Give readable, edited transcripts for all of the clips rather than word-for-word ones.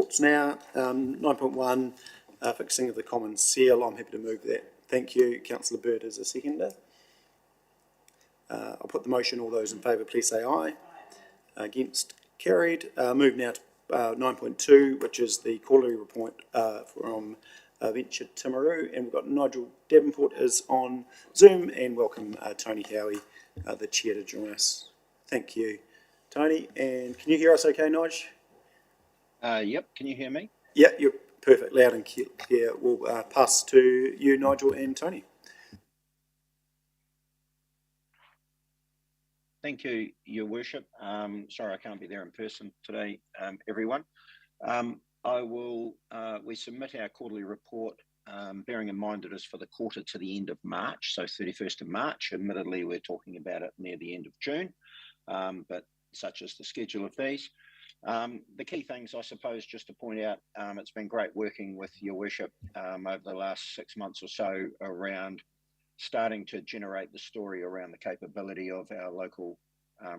reports now. 9.1, fixing of the common seal. I'm happy to move that. Thank you. Councillor Bird is a seconder. I'll put the motion. All those in favour, please say aye. Against, carried. Move now to 9.2, which is the quarterly report from Venture Timaru, and we've got Nigel Davenport is on Zoom, and welcome Tony Howie, the chair, to join us. Thank you, Tony. And can you hear us okay, Nige? Yep, can you hear me? Yeah, you're perfect, loud and clear. We'll pass to you, Nigel and Tony. Thank you, Your Worship. Sorry I can't be there in person today, everyone. We submit our quarterly report, bearing in mind it is for the quarter to the end of March, so 31st of March. Admittedly, we're talking about it near the end of June, but such is the schedule of these. The key things, I suppose, just to point out, it's been great working with Your Worship over the last 6 months or so around starting to generate the story around the capability of our local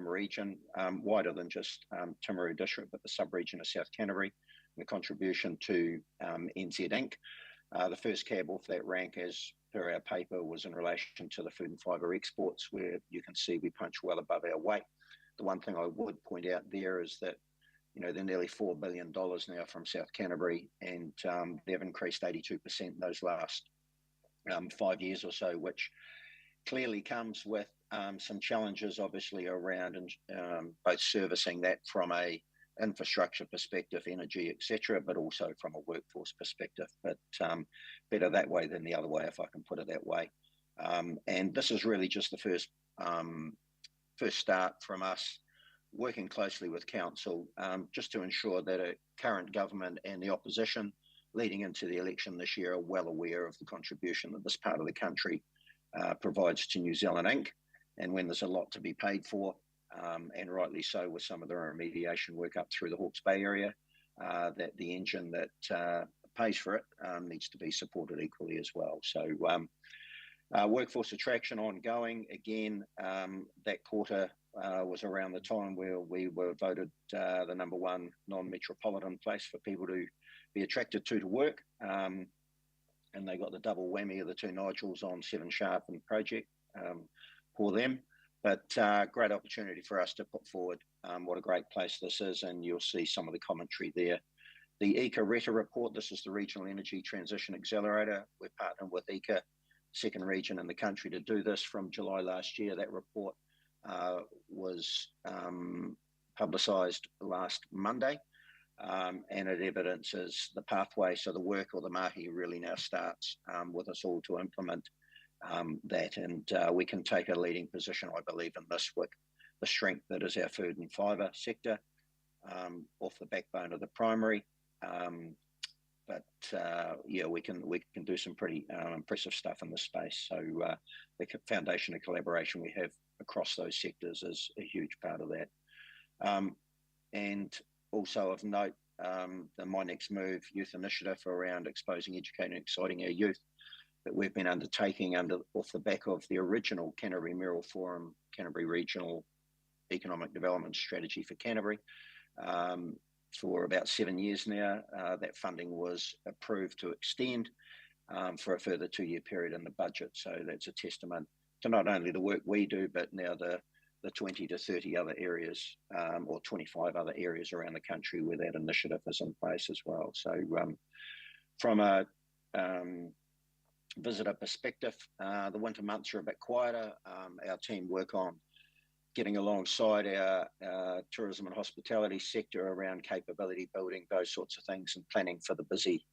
region, wider than just Timaru District, but the sub-region of South Canterbury, and the contribution to NZ Inc. The first cab off that rank, as per our paper, was in relation to the food and fibre exports, where you can see we punch well above our weight. The one thing I would point out there is that, you know, they're nearly $4 billion now from South Canterbury, and they've increased 82% in those last 5 years or so, which clearly comes with some challenges, obviously, around both servicing that from a infrastructure perspective, energy, etc., but also from a workforce perspective. But better that way than the other way, if I can put it that way. And this is really just the first start from us working closely with council, just to ensure that a current government and the opposition leading into the election this year are well aware of the contribution that this part of the country provides to New Zealand Inc. And when there's a lot to be paid for, and rightly so with some of the remediation work up through the Hawke's Bay area, that the engine that pays for it needs to be supported equally as well. So workforce attraction ongoing. Again, that quarter was around the time where we were voted the #1 non-metropolitan place for people to be attracted to work. And they got the double whammy of the two Nigels on 7 Sharp and Project for them. But great opportunity for us to put forward what a great place this is, and you'll see some of the commentary there. The EECA RETA report, this is the Regional Energy Transition Accelerator. We're partnering with EECA, second region in the country, to do this from July last year. That report was publicised last Monday, and it evidences the pathway. So the work, or the mahi, really now starts with us all to implement that, and we can take a leading position, I believe, in this with the strength that is our food and fibre sector, off the backbone of the primary. But yeah, we can do some pretty impressive stuff in this space. So the foundation of collaboration we have across those sectors is a huge part of that. And also of note, the My Next Move youth initiative around exposing, educating, and exciting our youth that we've been undertaking off the back of the original Canterbury Mayoral Forum, Canterbury Regional Economic Development Strategy for Canterbury. For about 7 years now, that funding was approved to extend for a further 2-year period in the budget. So that's a testament to not only the work we do, but now the 20 to 30 other areas, or 25 other areas around the country where that initiative is in place as well. So from a visitor perspective, the winter months are a bit quieter. Our team work on getting alongside our tourism and hospitality sector around capability building, those sorts of things, and planning for the busy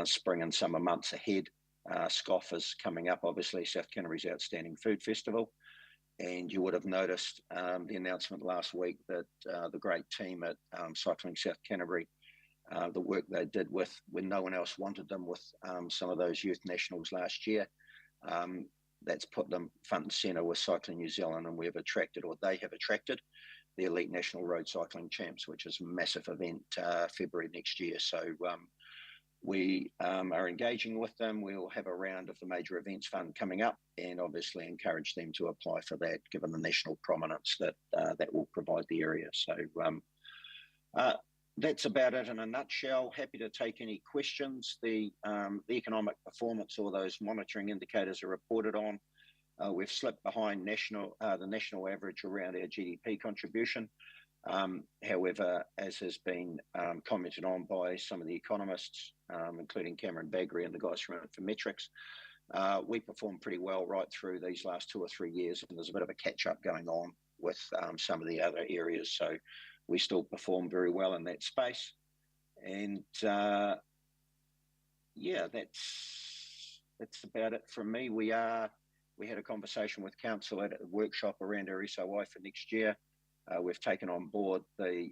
spring and summer months ahead. SCOF is coming up, obviously, South Canterbury's Outstanding Food Festival. And you would have noticed the announcement last week that the great team at Cycling South Canterbury, the work they did with, when no one else wanted them, with some of those youth nationals last year, that's put them front and centre with Cycling New Zealand, and we've attracted, or they have attracted, the Elite National Road Cycling Champs, which is a massive event February next year. So we are engaging with them. We'll have a round of the Major Events Fund coming up, and obviously encourage them to apply for that, given the national prominence that that will provide the area. So that's about it in a nutshell. Happy to take any questions. The economic performance or those monitoring indicators are reported on. We've slipped behind the national average around our GDP contribution. However, as has been commented on by some of the economists, including Cameron Bagri and the guys from Infometrics, we performed pretty well right through these last 2 or 3 years, and there's a bit of a catch-up going on with some of the other areas. So we still perform very well in that space. And yeah, that's about it from me. We had a conversation with council at a workshop around our SOI for next year. We've taken on board the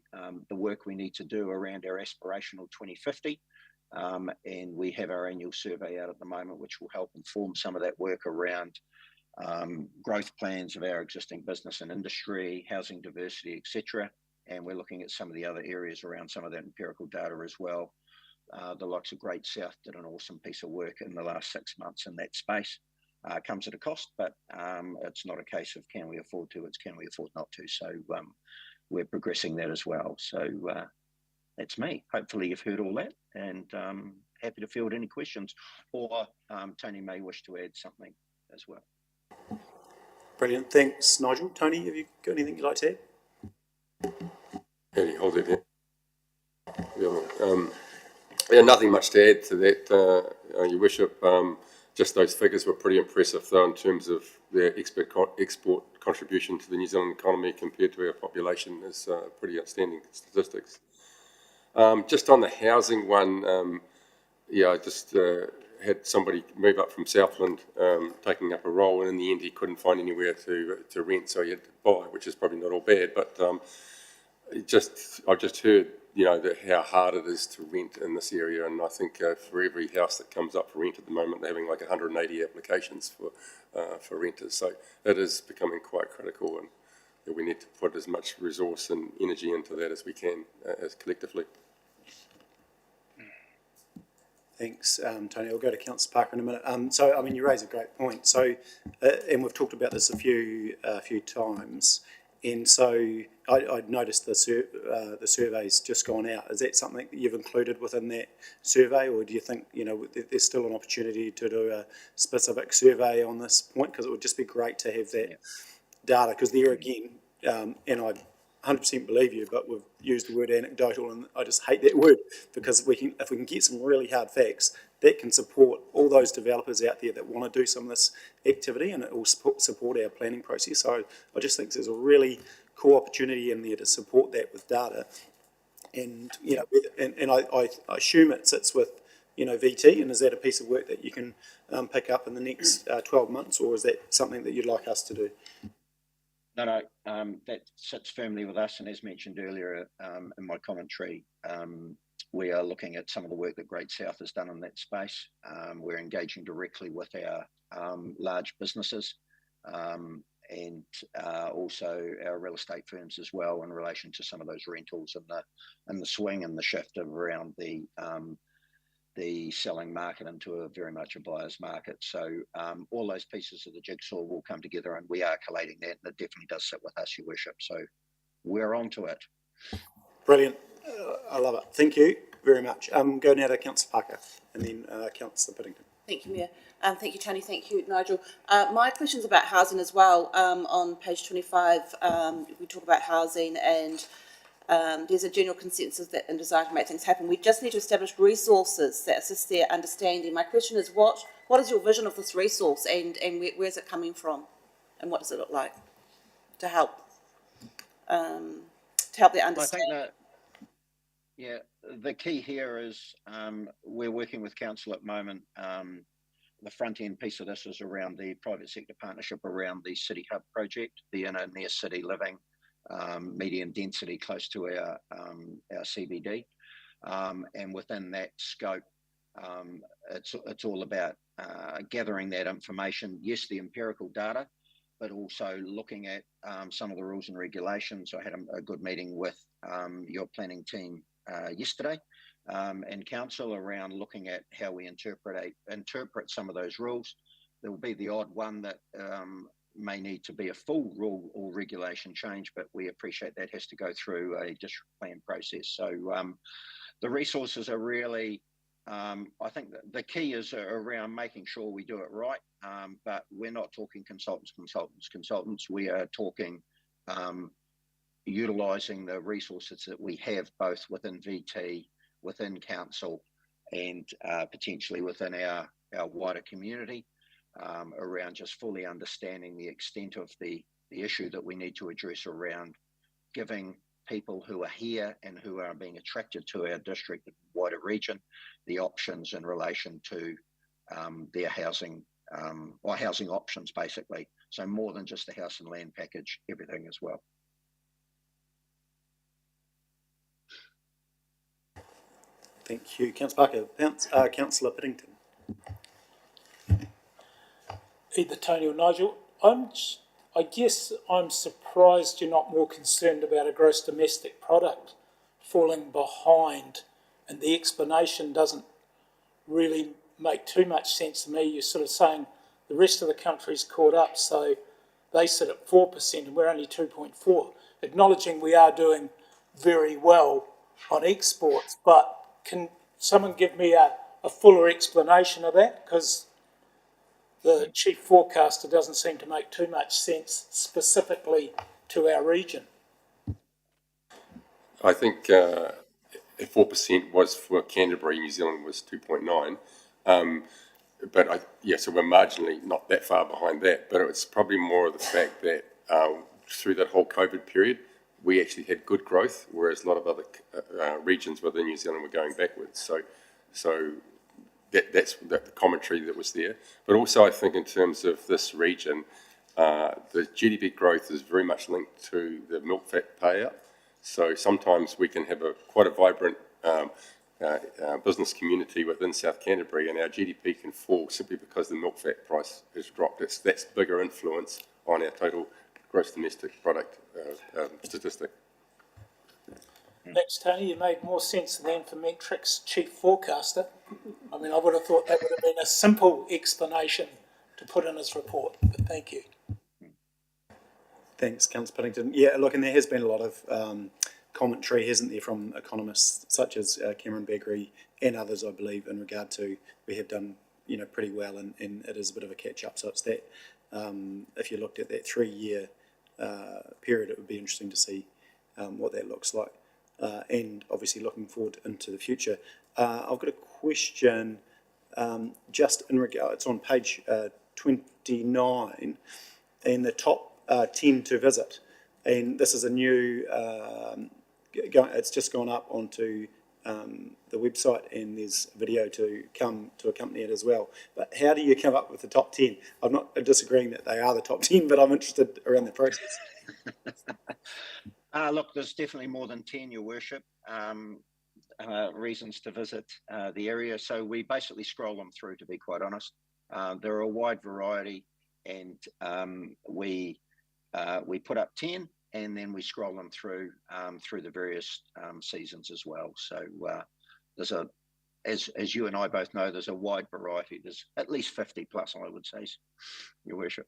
work we need to do around our aspirational 2050. And we have our annual survey out at the moment, which will help inform some of that work around growth plans of our existing business and industry, housing diversity, etc. And we're looking at some of the other areas around some of that empirical data as well. The likes of Great South did an awesome piece of work in the last 6 months in that space. Comes at a cost, but it's not a case of can we afford to, it's can we afford not to. So we're progressing that as well. So that's me. Hopefully you've heard all that, and happy to field any questions, or Tony may wish to add something as well. Brilliant. Thanks, Nigel. Tony, have you got anything you'd like to add? Andy, hold it here. Yeah, nothing much to add to that, Your Worship. Just those figures were pretty impressive, though, in terms of their export contribution to the New Zealand economy compared to our population. Is pretty outstanding statistics. Just on the housing one, yeah, I just had somebody move up from Southland taking up a role, and in the end he couldn't find anywhere to rent, so he had to buy, which is probably not all bad, but I've just heard, you know, how hard it is to rent in this area, and I think for every house that comes up for rent at the moment, they're having like 180 applications for renters, so it is becoming quite critical, and we need to put as much resource and energy into that as we can, as collectively. Thanks, Tony. I'll go to Councillor Parker in a minute. So, I mean, you raise a great point. So, and we've talked about this a few times. And so, I noticed the survey's just gone out. Is that something that you've included within that survey, or do you think, you know, there's still an opportunity to do a specific survey on this point? Because it would just be great to have that data. Because there again, and I 100% believe you, but we've used the word anecdotal, and I just hate that word, because if we can get some really hard facts that can support all those developers out there that want to do some of this activity, and it will support our planning process. So I just think there's a really cool opportunity in there to support that with data, and you know, and I assume it sits with, you know, VT, and is that a piece of work that you can pick up in the next 12 months, or is that something that you'd like us to do? No, that sits firmly with us, and as mentioned earlier in my commentary, we are looking at some of the work that Great South has done in that space. We're engaging directly with our large businesses and also our real estate firms as well, in relation to some of those rentals and the swing and the shift of around the selling market into a very much a buyer's market. So all those pieces of the jigsaw will come together, and we are collating that, and it definitely does sit with us, Your Worship. So we're on to it. Brilliant. I love it. Thank you very much. Go now to Councillor Parker, and then Councillor Piddington. Thank you, Mayor. Thank you, Tony. Thank you, Nigel. My question's about housing as well. On page 25, we talk about housing, and there's a general consensus that and desire to make things happen. We just need to establish resources that assist their understanding. My question is, what is your vision of this resource, and where's it coming from, and what does it look like to help their understanding? I think the key here is we're working with council at the moment. The front end piece of this is around the private sector partnership around the City Hub project, the inner near city living, medium density close to our CBD, and within that scope, it's all about gathering that information. Yes, the empirical data, but also looking at some of the rules and regulations. I had a good meeting with your planning team yesterday, and council around looking at how we interpret some of those rules. There will be the odd one that may need to be a full rule or regulation change, but we appreciate that has to go through a district plan process. So the resources are really, I think that the key is around making sure we do it right, but we're not talking consultants. We are talking utilising the resources that we have both within VT, within council, and potentially within our wider community, around just fully understanding the extent of the issue that we need to address around giving people who are here and who are being attracted to our district and wider region the options in relation to their housing or housing options, basically. So more than just the house and land package, everything as well. Thank you, Councillor Parker. Councillor Piddington. Either Tony or Nigel, I guess I'm surprised you're not more concerned about a gross domestic product falling behind, and the explanation doesn't really make too much sense to me. You're sort of saying the rest of the country's caught up, so they sit at 4% and we're only 2.4%, acknowledging we are doing very well on exports, but can someone give me a fuller explanation of that? Because the chief forecaster doesn't seem to make too much sense specifically to our region. I think 4% was for Canterbury, New Zealand was 2.9. But so we're marginally not that far behind that, but it's probably more of the fact that through that whole COVID period, we actually had good growth, whereas a lot of other regions within New Zealand were going backwards. So that's the commentary that was there. But also I think in terms of this region, the GDP growth is very much linked to the milk fat payout. So sometimes we can have quite a vibrant business community within South Canterbury, and our GDP can fall simply because the milk fat price has dropped. That's bigger influence on our total gross domestic product statistic. Thanks, Tony. You made more sense than the Infometrics chief forecaster. I mean, I would have thought that would have been a simple explanation to put in his report, but thank you. Thanks, Councillor Piddington. Yeah, look, and there has been a lot of commentary, hasn't there, from economists such as Cameron Begri and others, I believe, in regard to we have done, pretty well, and it is a bit of a catch-up. So it's that, if you looked at that 3-year period, it would be interesting to see what that looks like. And obviously looking forward into the future. I've got a question just in regard, it's on page 29, and the top 10 to visit. And this is a new, it's just gone up onto the website, and there's video to come to accompany it as well. But how do you come up with the top 10? I'm not disagreeing that they are the top 10, but I'm interested around the process. Look, there's definitely more than 10, Your Worship, reasons to visit the area. So we basically scroll them through, to be quite honest. There are a wide variety, and we put up 10, and then we scroll them through the various seasons as well. So there's as you and I both know, there's a wide variety. There's at least 50 plus, I would say, Your Worship.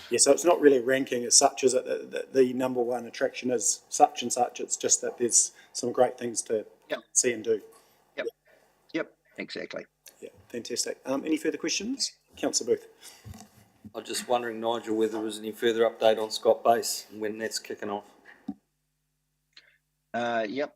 Yeah, so it's not really ranking as such, is it? The number one attraction is such and such. It's just that there's some great things to see and do. Yep, exactly. Yeah, fantastic. Any further questions? Councillor Booth. I was just wondering, Nigel, whether there was any further update on Scott Base and when that's kicking off. Yep.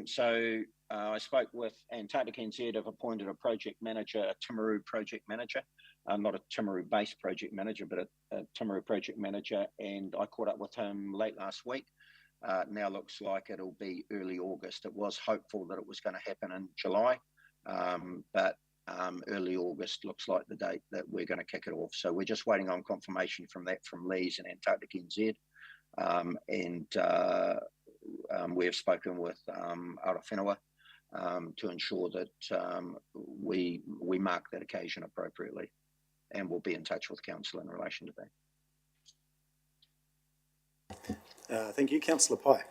So I spoke with Antarctic NZ. Have appointed a project manager, a Timaru project manager. Not a Timaru-based project manager, but a Timaru project manager, and I caught up with him late last week. Now looks like it'll be early August. It was hopeful that it was going to happen in July, but early August looks like the date that we're going to kick it off. So we're just waiting on confirmation from Lees and Antarctic NZ, and we have spoken with Arawhenua to ensure that we mark that occasion appropriately. And we'll be in touch with council in relation to that. Thank you, Councillor Pye.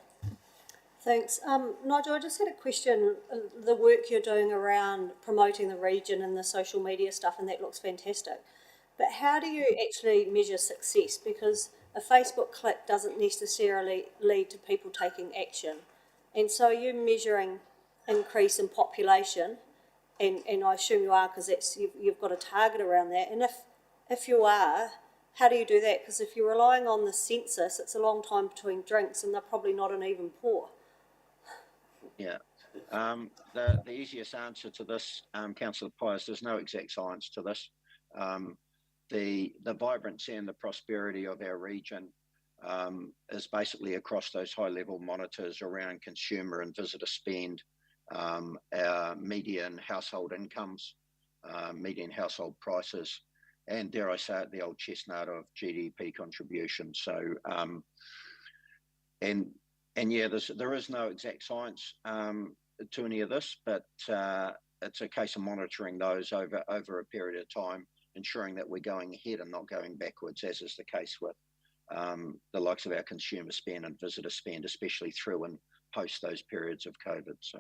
Thanks. Nigel, I just had a question. The work you're doing around promoting the region and the social media stuff, and that looks fantastic. but how do you actually measure success? Because a Facebook click doesn't necessarily lead to people taking action. And so you're measuring increase in population, and I assume you are, because that's you've got a target around that. And if you are, how do you do that? Because if you're relying on the census, it's a long time between drinks, and they're probably not an even pour. Yeah. The easiest answer to this, Councillor Pius, there's no exact science to this. The vibrancy and the prosperity of our region is basically across those high-level monitors around consumer and visitor spend, our median household incomes, median household prices, and dare I say it, the old chestnut of GDP contribution. So, and yeah, there is no exact science to any of this, but it's a case of monitoring those over a period of time, ensuring that we're going ahead and not going backwards, as is the case with the likes of our consumer spend and visitor spend, especially through and post those periods of COVID. So.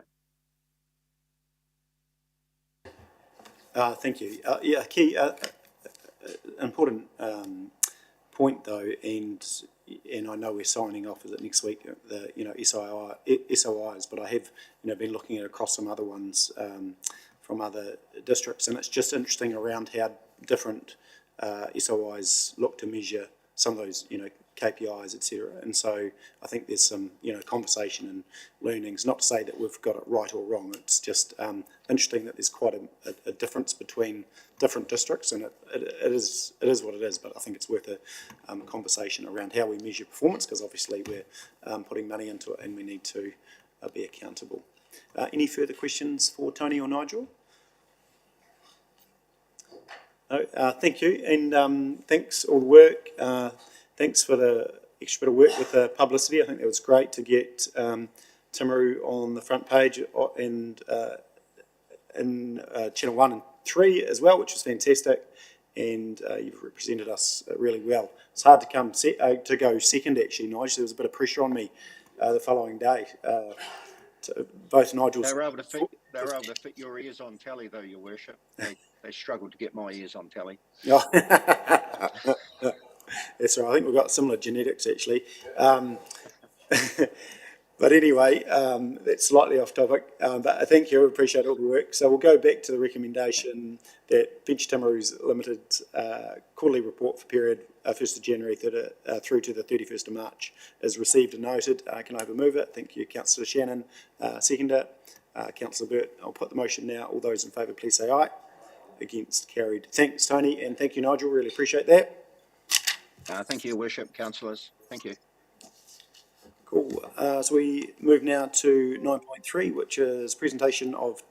Thank you. Yeah, key important point though, and I know we're signing off, is it next week, the SOIs, but I have been looking at across some other ones from other districts, and it's just interesting around how different SOIs look to measure some of those KPIs, etc. And so I think there's some conversation and learnings. Not to say that we've got it right or wrong. It's just interesting that there's quite a difference between different districts, and it is what it is. But I think it's worth a conversation around how we measure performance, because obviously we're putting money into it, and we need to be accountable. Any further questions for Tony or Nigel? No, thank you, and thanks all the work. Thanks for the extra bit of work with the publicity. I think it was great to get Timaru on the front page and in Channel 1 and 3 as well, which was fantastic, and you've represented us really well. It's hard to go second, actually, Nigel. There was a bit of pressure on me the following day. Both Nigel's... They were able to fit your ears on telly, though, Your Worship. They struggled to get my ears on telly. Oh. That's right. I think we've got similar genetics, actually. But anyway, that's slightly off topic. But I thank you. I appreciate all the work. So we'll go back to the recommendation that Venture Timaru's Limited quarterly report for period 1st of January through to the 31st of March is received and noted. Can I have a move it? Thank you, Councillor Shannon. Seconder, Councillor Burt. I'll put the motion now. All those in favour, please say aye. Against, carried. Thanks, Tony, and thank you, Nigel. Really appreciate that. Thank you, Your Worship, councillors. Thank you. Cool. So we move now to 9.3, which is presentation of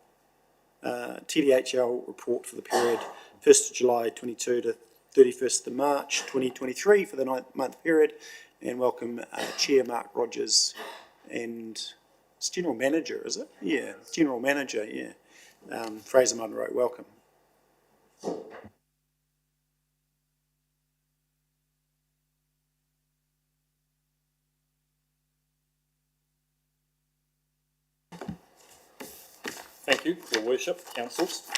TDHL report for the period 1st of July 22 to 31st of March 2023 for the 9-month period. And welcome Chair Mark Rogers and it's General Manager, is it? Yeah, General Manager, yeah. Fraser Munro, welcome. Thank you, Your Worship, councils.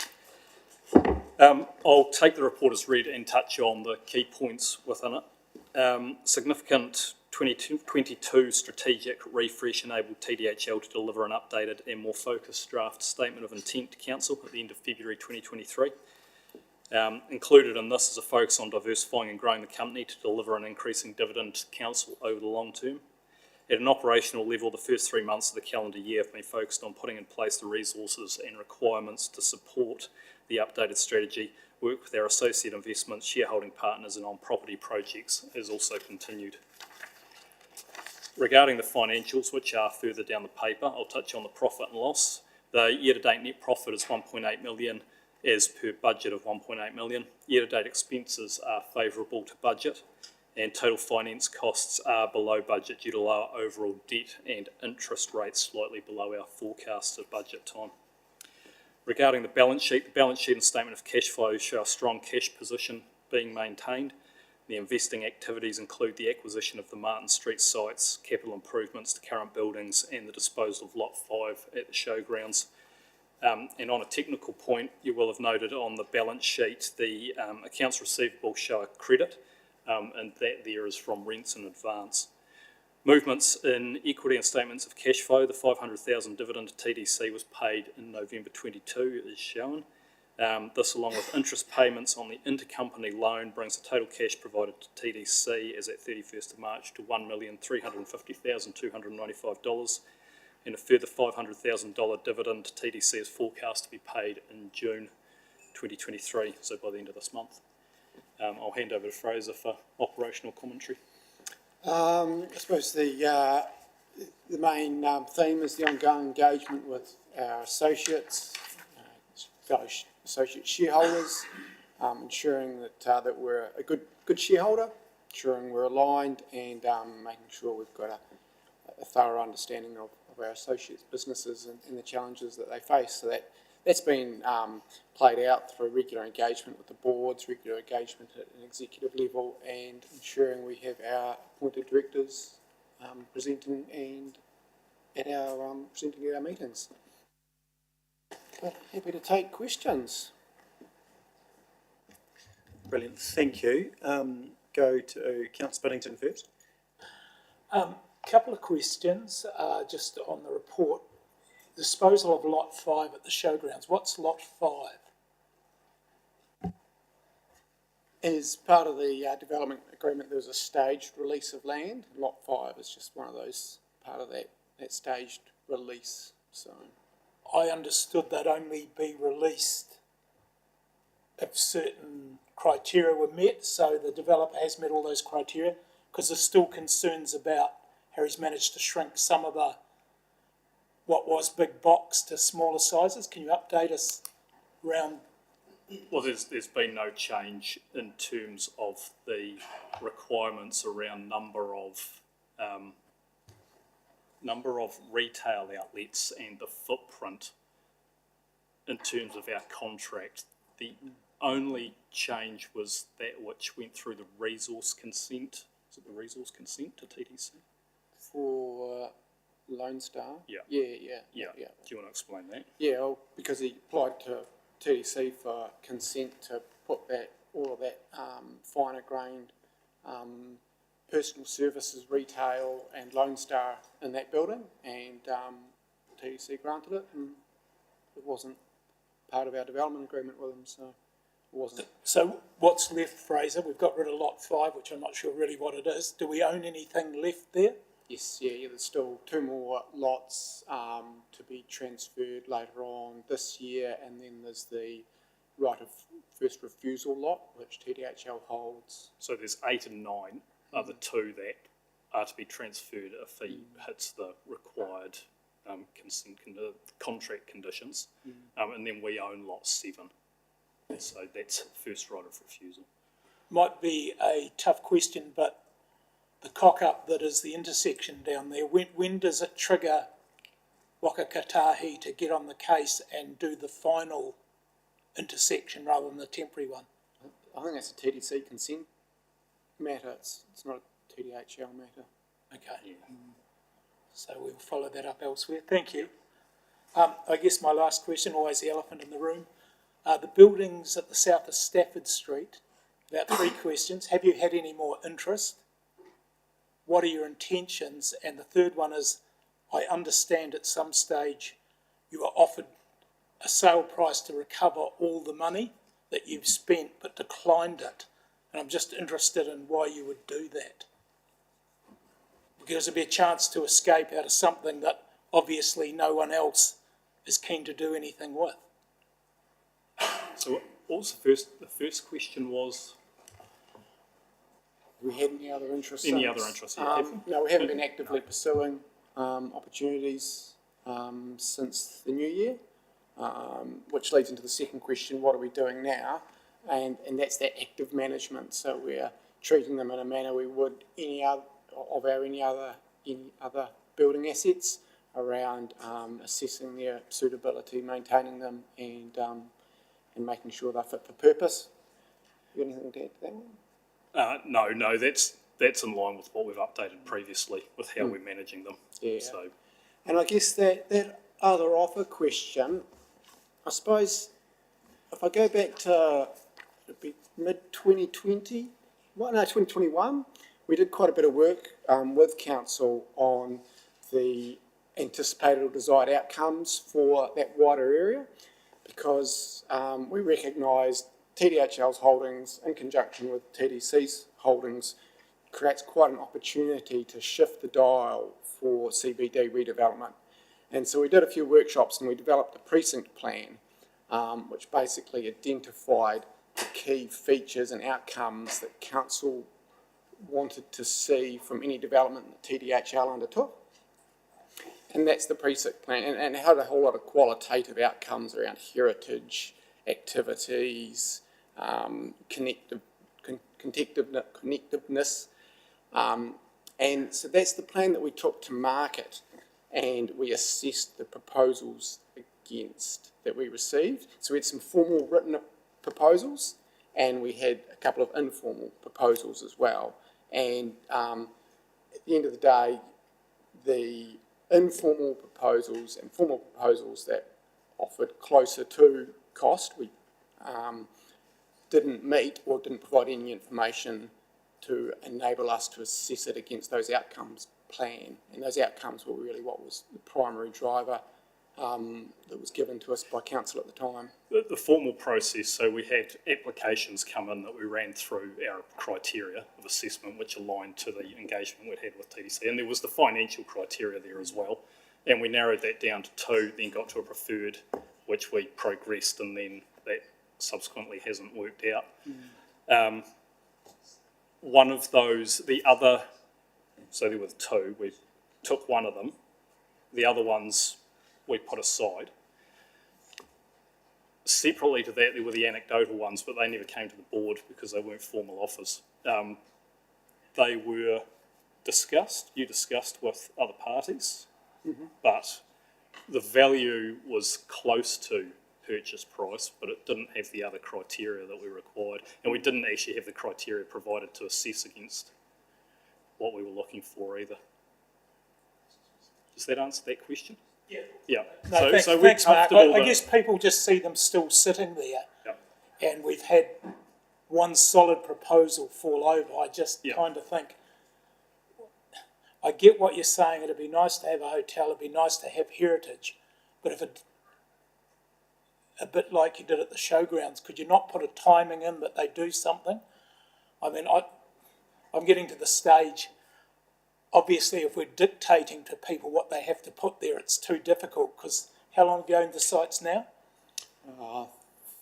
I'll take the report as read and touch on the key points within it. Significant 2022 strategic refresh enabled TDHL to deliver an updated and more focused draft statement of intent to council at the end of February 2023. Included in this is a focus on diversifying and growing the company to deliver an increasing dividend to council over the long term. At an operational level, the first 3 months of the calendar year have been focused on putting in place the resources and requirements to support the updated strategy. Work with our associate investments, shareholding partners and on-property projects has also continued. Regarding the financials, which are further down the paper, I'll touch on the profit and loss. The year-to-date net profit is 1.8 million as per budget of 1.8 million. Year-to-date expenses are favourable to budget, and total finance costs are below budget due to lower overall debt and interest rates slightly below our forecasted budget time. Regarding the balance sheet and statement of cash flows show a strong cash position being maintained. The investing activities include the acquisition of the Martin Street sites, capital improvements to current buildings and the disposal of Lot 5 at the showgrounds. And on a technical point, you will have noted on the balance sheet, the accounts receivable show a credit, and that there is from rents in advance. Movements in equity and statements of cash flow, the 500,000 dividend to TDC was paid in November 22 is shown. This, along with interest payments on the intercompany loan, brings the total cash provided to TDC as at 31st of March to $1,350,295, and a further $500,000 dividend to TDC is forecast to be paid in June 2023, so by the end of this month. I'll hand over to Fraser for operational commentary. I suppose the main theme is the ongoing engagement with our associates, fellow associate shareholders, ensuring that we're a good shareholder, ensuring we're aligned, and making sure we've got a thorough understanding of our associates' businesses and the challenges that they face. So that's been played out through regular engagement with the boards, regular engagement at an executive level, and ensuring we have our appointed directors presenting at our meetings. But happy to take questions. Brilliant, thank you. Go to Councillor Biddington first. Couple of questions, just on the report. Disposal of Lot 5 at the showgrounds. What's Lot 5? As part of the development agreement, there was a staged release of land. Lot 5 is just one of those, part of that staged release. So I understood that only be released if certain criteria were met, so the developer has met all those criteria, because there's still concerns about how he's managed to shrink some of what was big box to smaller sizes. Can you update us around? Well, there's been no change in terms of the requirements around number of retail outlets and the footprint in terms of our contract. The only change was that which went through the resource consent. Is it the resource consent to TDC? for Lone Star? Yeah. Yeah. Do you want to explain that? Yeah, well, because he applied to TDC for consent to put all of that finer grained personal services, retail and Lone Star in that building, and TDC granted it, and it wasn't part of our development agreement with them, so it wasn't. So what's left, Fraser? We've got rid of Lot 5, which I'm not sure really what it is. Do we own anything left there? Yes, yeah, there's still 2 more lots to be transferred later on this year, and then there's the right of first refusal lot, which TDHL holds. So there's 8 and 9 are the 2 that are to be transferred if he hits the required contract conditions, and then we own lot 7. So that's first right of refusal. Might be a tough question, but the cock-up that is the intersection down there, when does it trigger Waka Katahi to get on the case and do the final intersection rather than the temporary one? I think that's a TDC consent matter, it's not a TDHL matter. Okay. Yeah. So we'll follow that up elsewhere. Thank you. I guess my last question, always the elephant in the room. The buildings at the south of Stafford Street, about 3 questions. Have you had any more interest? What are your intentions? And the third one is, I understand at some stage you were offered a sale price to recover all the money that you've spent but declined it. And I'm just interested in why you would do that. Because there'd be a chance to escape out of something that obviously no one else is keen to do anything with. So what was the first question was? Have we had any other interest? Any other interest, yeah. No, we haven't been actively pursuing opportunities since the new year, which leads into the second question, what are we doing now? And that's that active management, so we're treating them in a manner we would any other building assets, around assessing their suitability, maintaining them, and making sure they're fit for purpose. You got anything to add to that one? No, that's in line with what we've updated previously with how we're managing them. Yeah. So, and I guess that other offer question, I suppose if I go back to it'd be mid-2020, 2021, we did quite a bit of work with council on the anticipated or desired outcomes for that wider area, because we recognised TDHL's holdings in conjunction with TDC's holdings creates quite an opportunity to shift the dial for CBD redevelopment. And so we did a few workshops and we developed a precinct plan, which basically identified the key features and outcomes that council wanted to see from any development that TDHL undertook. And that's the precinct plan, and had a whole lot of qualitative outcomes around heritage, activities, connectiveness. And so that's the plan that we took to market, and we assessed the proposals against that we received. So we had some formal written proposals, and we had a couple of informal proposals as well. And at the end of the day, the informal proposals and formal proposals that offered closer to cost, we didn't meet or didn't provide any information to enable us to assess it against those outcomes plan. And those outcomes were really what was the primary driver that was given to us by council at the time. The formal process, so we had applications come in that we ran through our criteria of assessment, which aligned to the engagement we'd had with TDC, and there was the financial criteria there as well, and we narrowed that down to 2, then got to a preferred, which we progressed, and then that subsequently hasn't worked out. One of those, the other, so there were 2, we took one of them, the other ones we put aside. Separately to that, there were the anecdotal ones, but they never came to the board because they weren't formal offers. They were discussed, you discussed with other parties, but the value was close to purchase price, but it didn't have the other criteria that we required, and we didn't actually have the criteria provided to assess against what we were looking for either. Does that answer that question? Yeah. Yeah. No, we're thanks, Mark. comfortable I that- guess people just see them still sitting there, Yeah. and we've had one solid proposal fall over. I just Yeah. kind of think, I get what you're saying, it'd be nice to have a hotel, it'd be nice to have heritage, but if it, a bit like you did at the showgrounds, could you not put a timing in that they do something? I mean, I'm getting to the stage, obviously if we're dictating to people what they have to put there, it's too difficult, because how long have you owned the sites now?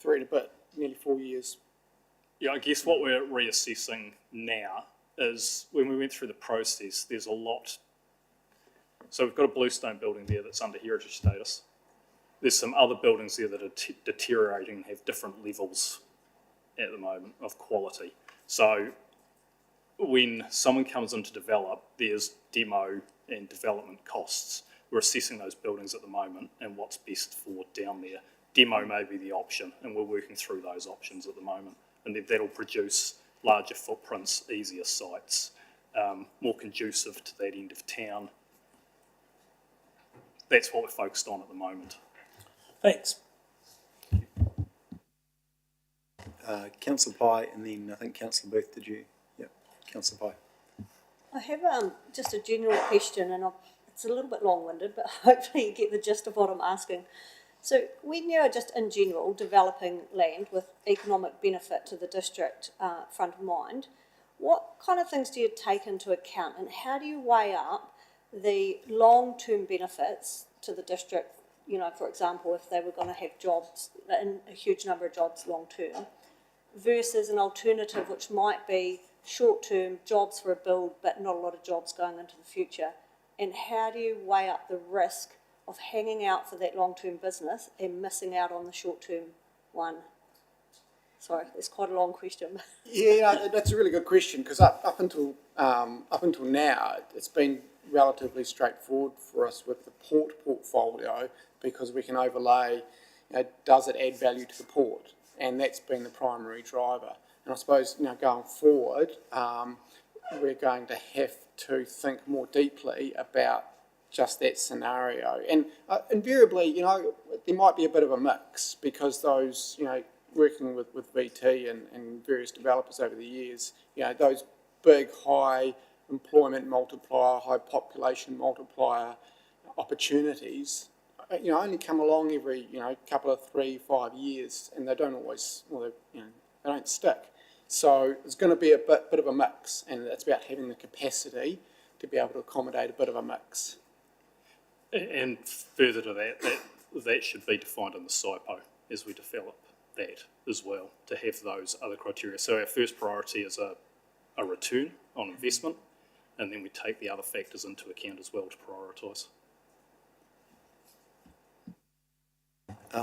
3 and a bit, nearly 4 years. Yeah, I guess what we're reassessing now is when we went through the process, there's a lot. So we've got a Bluestone building there that's under heritage status. There's some other buildings there that are deteriorating and have different levels at the moment of quality. So when someone comes in to develop, there's demo and development costs. We're assessing those buildings at the moment and what's best for down there. Demo may be the option, and we're working through those options at the moment. And then that'll produce larger footprints, easier sites, more conducive to that end of town. That's what we're focused on at the moment. Thanks. Councillor Pye, and then I think Councillor Booth, did you? Yeah, Councillor Pye. I have just a general question, and it's a little bit long-winded, but hopefully you get the gist of what I'm asking. So when you're just in general developing land with economic benefit to the district front of mind, what kind of things do you take into account, and how do you weigh up the long-term benefits to the district? You know, for example, if they were going to have jobs, a huge number of jobs long-term, versus an alternative which might be short-term jobs for a build, but not a lot of jobs going into the future. And how do you weigh up the risk of hanging out for that long-term business and missing out on the short-term one? Sorry, it's quite a long question. Yeah, that's a really good question, because up until now, it's been relatively straightforward for us with the port portfolio, because we can overlay, does it add value to the port? And that's been the primary driver. And I suppose now going forward, we're going to have to think more deeply about just that scenario. And invariably, you know, there might be a bit of a mix because those, you know, working with VT and various developers over the years, you know, those big, high employment multiplier, high population multiplier opportunities, you know, only come along every, you know, couple of 3-5 years, and they don't always, well, they, you know, they don't stick. So there's going to be a bit of a mix, and it's about having the capacity to be able to accommodate a bit of a mix. And further to that should be defined in the SIPO as we develop that as well, to have those other criteria. So our first priority is a return on investment, and then we take the other factors into account as well to prioritise.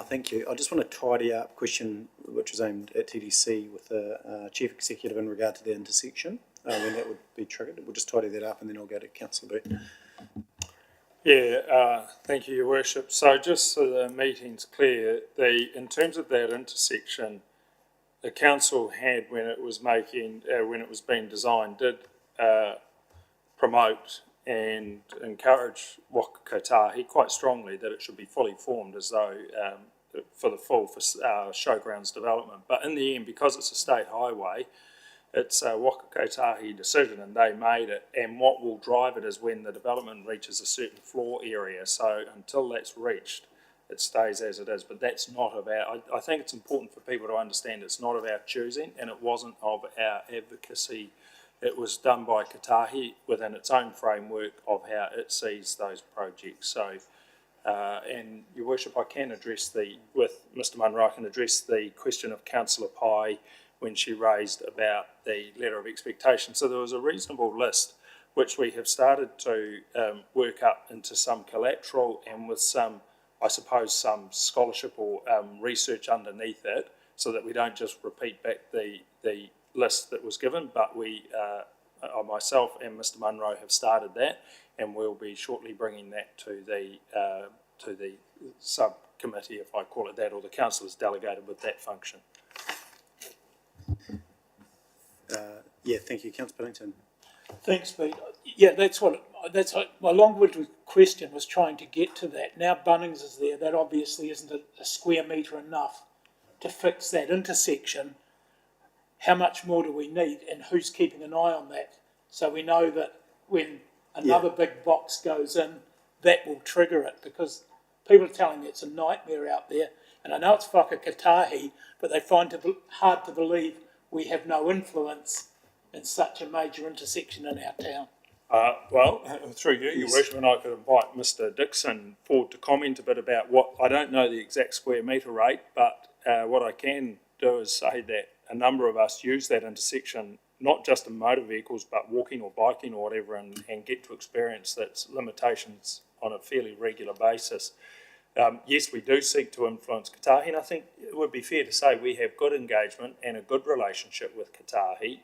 Thank you. I just want to tidy up a question which was aimed at TDC with the Chief Executive in regard to the intersection, when that would be triggered. We'll just tidy that up and then I'll go to Councillor Burt. Yeah, thank you, Your Worship. So just so the meeting's clear, in terms of that intersection, the council had, when it was being designed, did promote and encourage Waka Kotahi quite strongly that it should be fully formed as though for showgrounds development. But in the end, because it's a state highway, it's a Waka Kotahi decision and they made it, and what will drive it is when the development reaches a certain floor area. So until that's reached, it stays as it is. But that's not of our, I think it's important for people to understand it's not of our choosing, and it wasn't of our advocacy. It was done by Kotahi within its own framework of how it sees those projects. So, and Your Worship, I can address with Mr Munro, I can address the question of Councillor Pye when she raised about the letter of expectation. So there was a reasonable list which we have started to work up into some collateral and with some, I suppose, some scholarship or research underneath it, so that we don't just repeat back the list that was given, but we, myself and Mr Munro have started that, and we'll be shortly bringing that to the subcommittee, if I call it that, or the council is delegated with that function. Yeah, thank you. Councillor Billington. Thanks, Pete. Yeah, that's my long-winded question was trying to get to that. Now Bunnings is there, that obviously isn't a square metre enough to fix that intersection. How much more do we need, and who's keeping an eye on that? So we know that when another big box goes in, that will trigger it, because people are telling me it's a nightmare out there, and I know it's Whakakatahi, but they find it hard to believe we have no influence in such a major intersection in our town. Well, through you, Your Worship, and I could invite Mr Dixon forward to comment a bit about what, I don't know the exact square metre rate, but what I can do is say that a number of us use that intersection, not just in motor vehicles, but walking or biking or whatever, and get to experience its limitations on a fairly regular basis. Yes, we do seek to influence Kotahi, and I think it would be fair to say we have good engagement and a good relationship with Kotahi,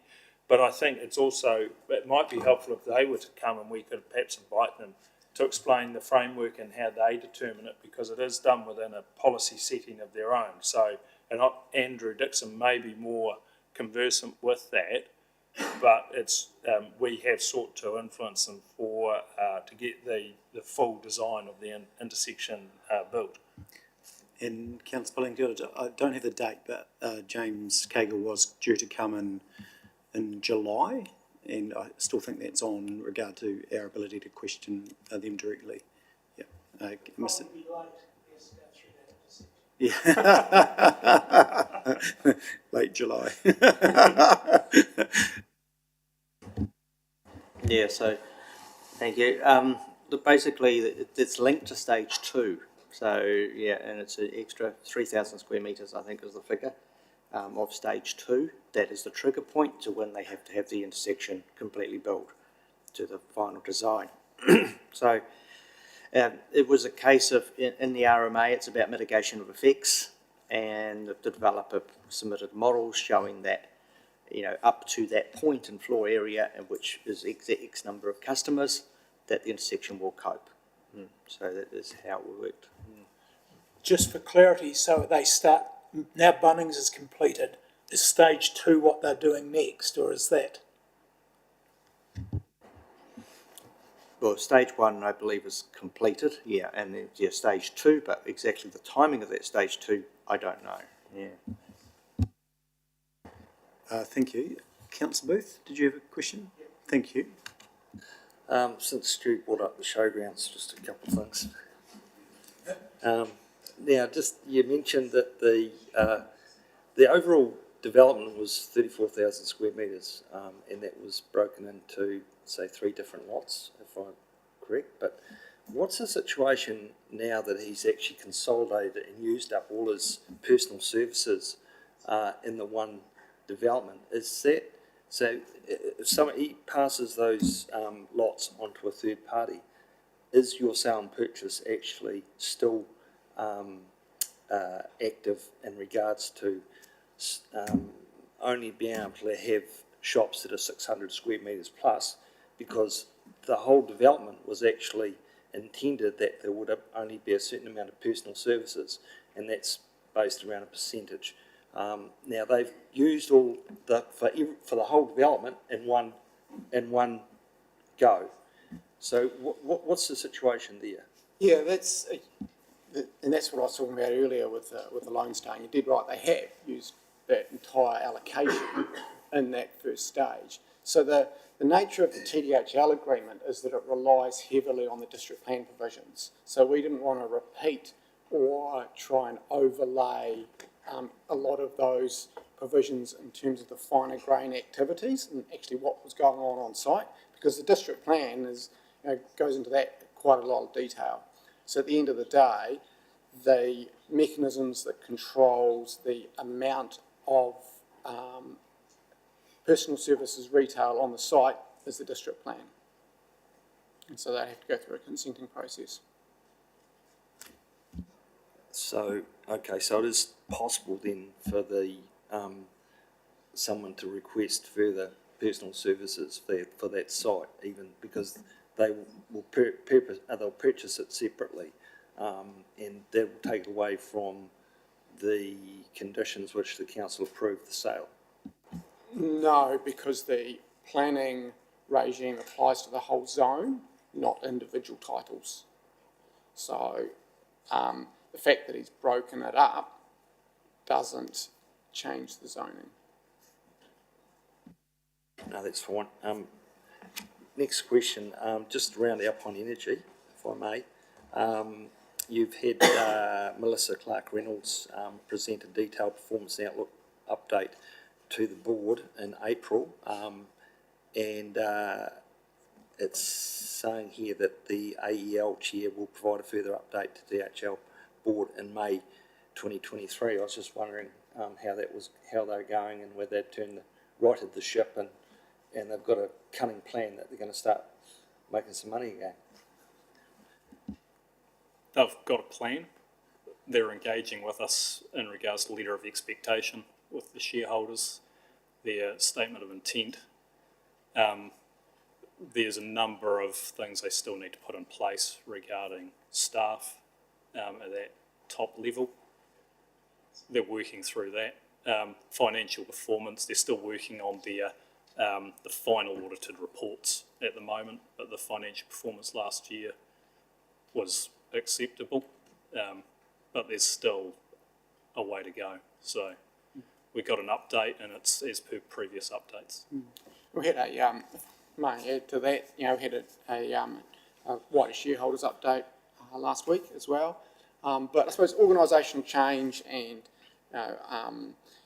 but I think it's also, it might be helpful if they were to come and we could perhaps invite them to explain the framework and how they determine it, because it is done within a policy setting of their own. So, and Andrew Dixon may be more conversant with that, but it's we have sought to influence them for to get the full design of the intersection built. And Councillor Billington, I don't have the date, but James Cagle was due to come in July, and I still think that's on regard to our ability to question them directly. Yeah, Mr. Yeah, late July. Yeah, so, thank you. Basically, it's linked to stage 2. So, yeah, and it's an extra 3,000 square metres, I think, is the figure, of stage 2. That is the trigger point to when they have to have the intersection completely built to the final design. So, it was a case of, in the RMA, it's about mitigation of effects, and the developer submitted models showing that, you know, up to that point in floor area, in which is X number of customers, that the intersection will cope. So that is how it worked. Just for clarity, so they start, now Bunnings is completed, is stage 2 what they're doing next, or is that? well, stage 1, I believe, is completed, yeah, and then, yeah, stage 2, but exactly the timing of that stage 2, I don't know, yeah. Thank you. Councillor Booth, did you have a question? Thank you. Since Stu brought up the showgrounds, just a couple of things. Now, just you mentioned that the overall development was 34,000 square metres, and that was broken into, say, 3 different lots, if I'm correct. But what's the situation now that he's actually consolidated and used up all his personal services in the one development? Is that so? If he passes those lots onto a third party, is your sale and purchase actually still active in regards to only being able to have shops that are 600 square metres plus, because the whole development was actually intended that there would only be a certain amount of personal services, and that's based around a percentage. Now they've used all for the whole development in one go. So what's the situation there? Yeah, and that's what I was talking about earlier with the Lone-Star. You did right, they have used that entire allocation in that first stage. So the nature of the TDHL agreement is that it relies heavily on the district plan provisions. So we didn't want to repeat or try and overlay a lot of those provisions in terms of the finer grain activities and actually what was going on site, because the district plan goes into that quite a lot of detail. So at the end of the day, the mechanisms that controls the amount of personal services retail on the site is the district plan. And so they have to go through a consenting process. So, okay, so it is possible then for the someone to request further personal services for that site, even because they will they'll purchase it separately, and that will take away from the conditions which the council approved the sale. No, because the planning regime applies to the whole zone, not individual titles. So the fact that he's broken it up doesn't change the zoning. No, that's fine. Next question, just to round out on energy, if I may. You've had Melissa Clark-Reynolds present a detailed performance outlook update to the board in April, and it's saying here that the AEL chair will provide a further update to the DHL board in May 2023. I was just wondering how they're going and whether they've righted the ship and they've got a cunning plan that they're going to start making some money again. They've got a plan. They're engaging with us in regards to letter of expectation with the shareholders, their statement of intent. There's a number of things they still need to put in place regarding staff at that top level. They're working through that. Financial performance, they're still working on the final audited reports at the moment, but the financial performance last year was acceptable, but there's still a way to go. So we got an update, and it's as per previous updates. We had may add to that, we had a wider shareholders update last week as well. But I suppose organisational change and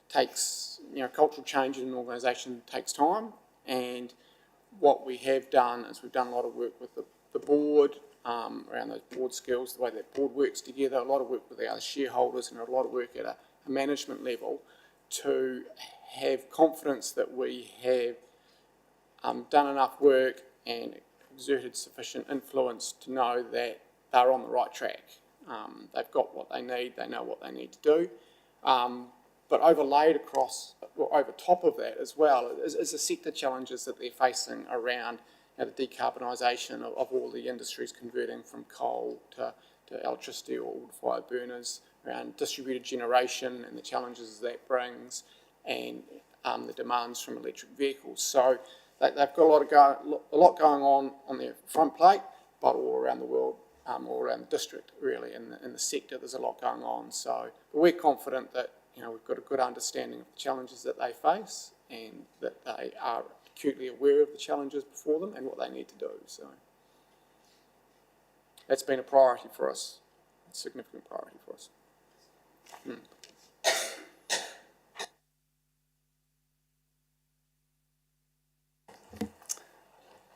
takes, cultural change in an organisation takes time. And what we have done is we've done a lot of work with the board around those board skills, the way that board works together, a lot of work with the other shareholders, and a lot of work at a management level to have confidence that we have done enough work and exerted sufficient influence to know that they're on the right track. They've got what they need, they know what they need to do. But overlaid across, or over top of that as well, is the sector challenges that they're facing around the decarbonisation of all the industries converting from coal to electricity or wood-fired burners, around distributed generation and the challenges that brings, and the demands from electric vehicles. So they've got a lot going on their front plate, but all around the world, all around the district, really, in the sector, there's a lot going on. So we're confident that, you know, we've got a good understanding of the challenges that they face and that they are acutely aware of the challenges before them and what they need to do. So that's been a priority for us, a significant priority for us.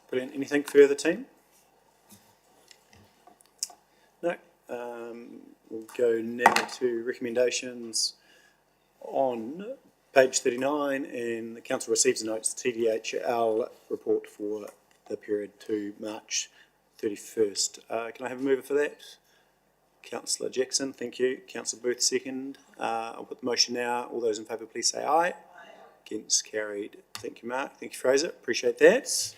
Brilliant. Anything further, team? No. We'll go now to recommendations on page 39, and the council receives and notes the TDHL report for the period to March 31st. Can I have a mover for that? Councillor Jackson, thank you. Councillor Booth, second. I'll put the motion now. All those in favour, please say aye. Aye. Against, carried. Thank you, Mark. Thank you, Fraser. Appreciate that.